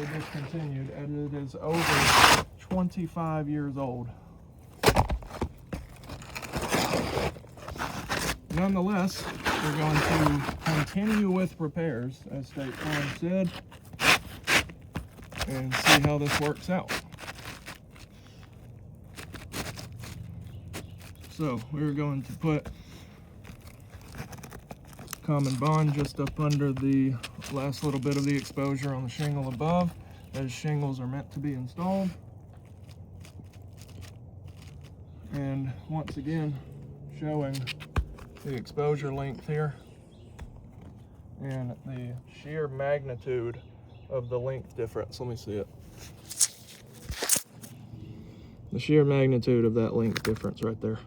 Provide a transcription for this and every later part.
discontinued, and it is over 25 years old. Nonetheless, we're going to continue with repairs, as State Farm said, and see how this works out. So we're going to put common bond just up under the last little bit of the exposure on the shingle above, as shingles are meant to be installed. And once again, showing the exposure length here and the sheer magnitude of the length difference. Let me see it. The sheer magnitude of that length difference right there.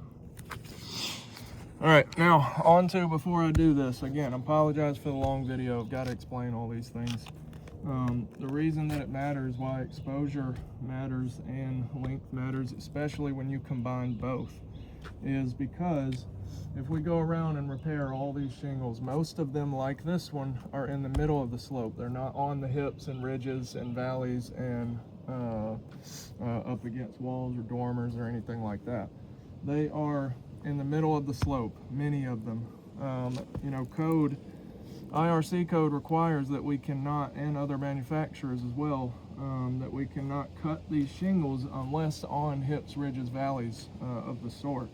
All right, now on to, before I do this, again, I apologize for the long video. I've got to explain all these things. The reason that it matters, why exposure matters and length matters, especially when you combine both, is because if we go around and repair all these shingles, most of them, like this one, are in the middle of the slope. They're not on the hips and ridges and valleys and up against walls or dormers or anything like that. They are in the middle of the slope, many of them. You know, IRC code requires that we cannot, and other manufacturers as well, that we cannot cut these shingles unless on hips, ridges, valleys of the sort.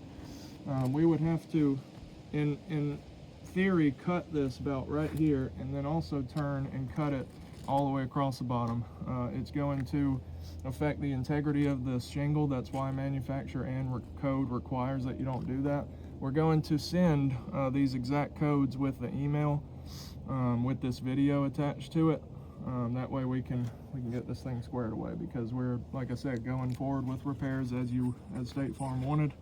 We would have to, in theory, cut this about right here and then also turn and cut it all the way across the bottom. It's going to affect the integrity of the shingle. That's why manufacturer and code requires that you don't do that. We're going to send these exact codes with the email with this video attached to it. That way we can get this thing squared away, because we're, like I said, going forward with repairs as State Farm wanted,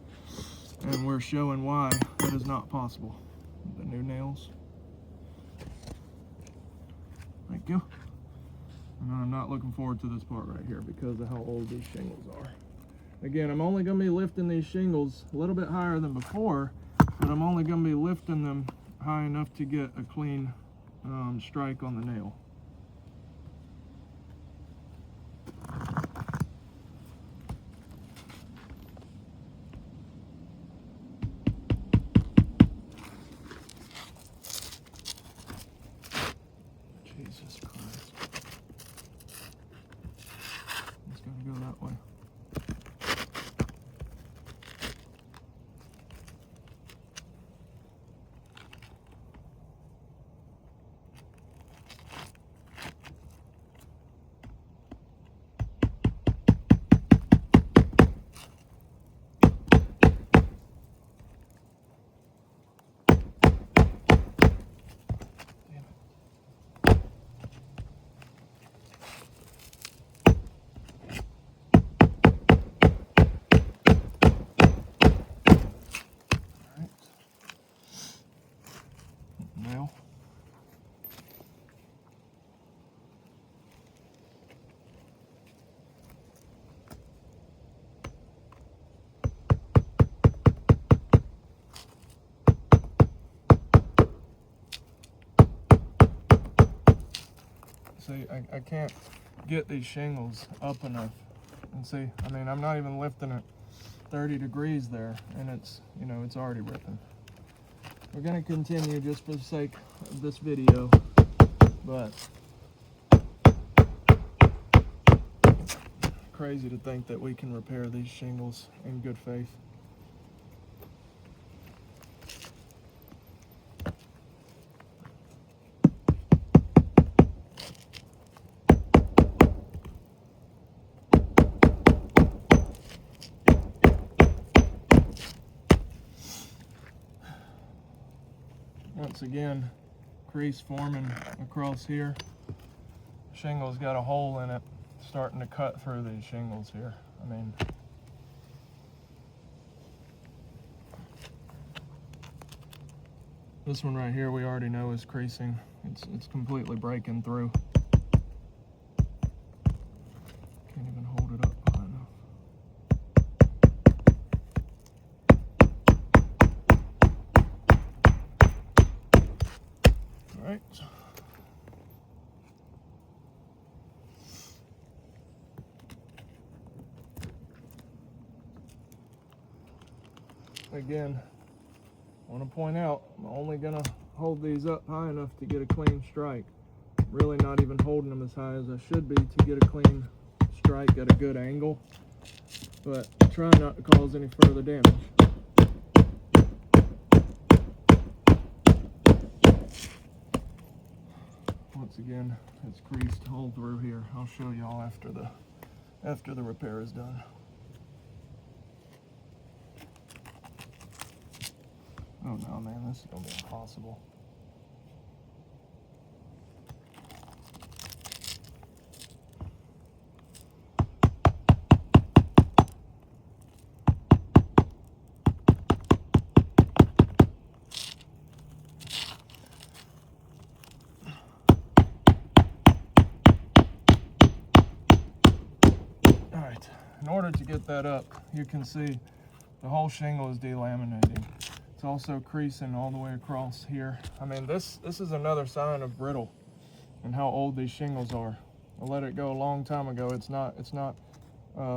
and we're showing why that is not possible. The new nails. Thank you. And I'm not looking forward to this part right here because of how old these shingles are. Again, I'm only going to be lifting these shingles a little bit higher than before, but I'm only going to be lifting them high enough to get a clean strike on the nail. Jesus Christ. It's going to go that way. Nail. See, I can't get these shingles up enough. And see, I mean, I'm not even lifting it 30 degrees there, and it's, you know, it's already ripping. We're going to continue just for the sake of this video, but crazy to think that we can repair these shingles in good faith. Once again, crease forming across here. Shingle's got a hole in it, starting to cut through these shingles here. I mean, this one right here we already know is creasing. It's completely breaking through. Can't even hold it up high enough. All right. again, I want to point out, I'm only going to hold these up high enough to get a clean strike. Really not even holding them as high as I should be to get a clean strike at a good angle, but try not to cause any further damage. Once again, it's creased all through here. I'll show y'all after the repair is done. Oh no, man, this is gonna be impossible. All right, in order to get that up, you can see the whole shingle is delaminating. It's also creasing all the way across here. I mean, this is another sign of brittle and how old these shingles are. I let it go a long time ago. It's not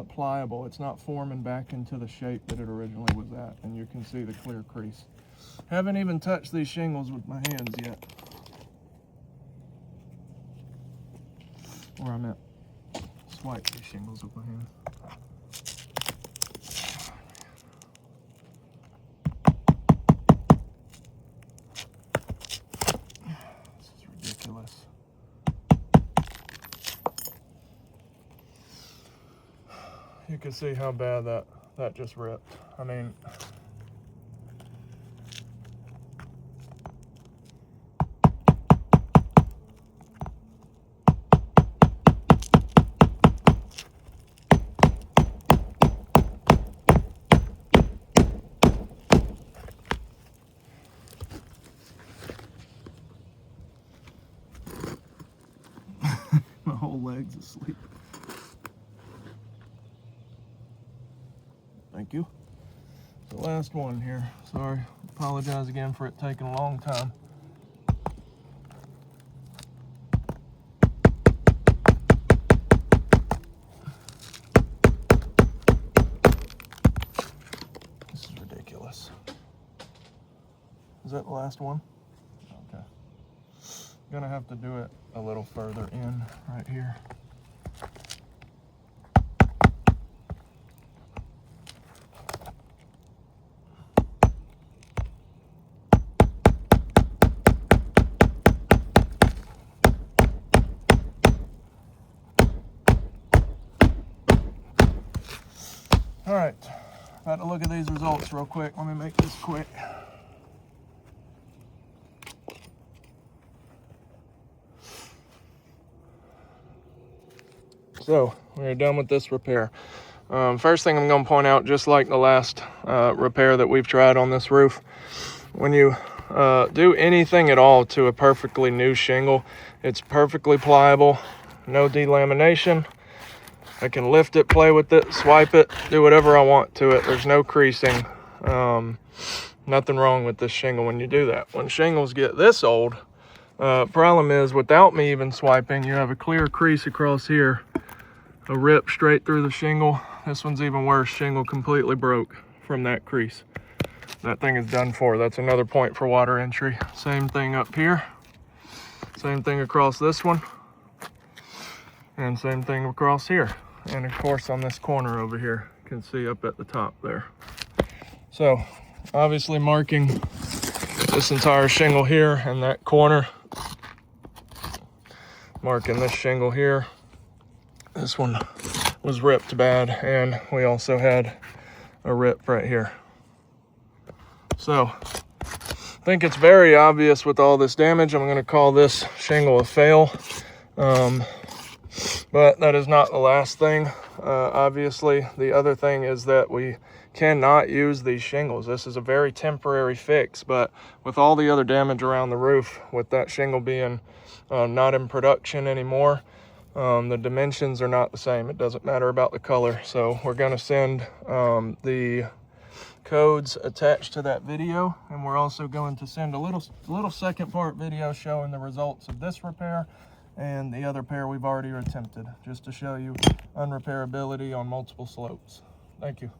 pliable. It's not forming back into the shape that it originally was at, and you can see the clear crease. Haven't even touched these shingles with my hands yet. Or I meant swipe these shingles with my hand. Ridiculous. You can see how bad that just ripped. I mean, my whole leg's asleep. Thank you. The last one here. Sorry, apologize again for it taking a long time. This is ridiculous. Is that the last one? Okay. Gonna have to do it a little further in right here. All right, about to look at these results real quick. Let me make this quick. So we're done with this repair. First thing I'm going to point out, just like the last repair that we've tried on this roof, when you do anything at all to a perfectly new shingle, it's perfectly pliable, no delamination. I can lift it, play with it, swipe it, do whatever I want to it. There's no creasing. Nothing wrong with this shingle when you do that. When shingles get this old, problem is, without me even swiping, you have a clear crease across here, a rip straight through the shingle. This one's even worse. Shingle completely broke from that crease. That thing is done for. That's another point for water entry. Same thing up here. Same thing across this one. And same thing across here. And of course on this corner over here, you can see up at the top there. So obviously marking this entire shingle here and that corner. Marking this shingle here. This one was ripped bad, and we also had a rip right here. So I think it's very obvious with all this damage. I'm going to call this shingle a fail. But that is not the last thing. Obviously, the other thing is that we cannot use these shingles. This is a very temporary fix, but with all the other damage around the roof, with that shingle being not in production anymore, the dimensions are not the same. It doesn't matter about the color. So we're going to send the codes attached to that video, and we're also going to send a little second part video showing the results of this repair and the other pair we've already attempted, just to show you unrepairability on multiple slopes. Thank you.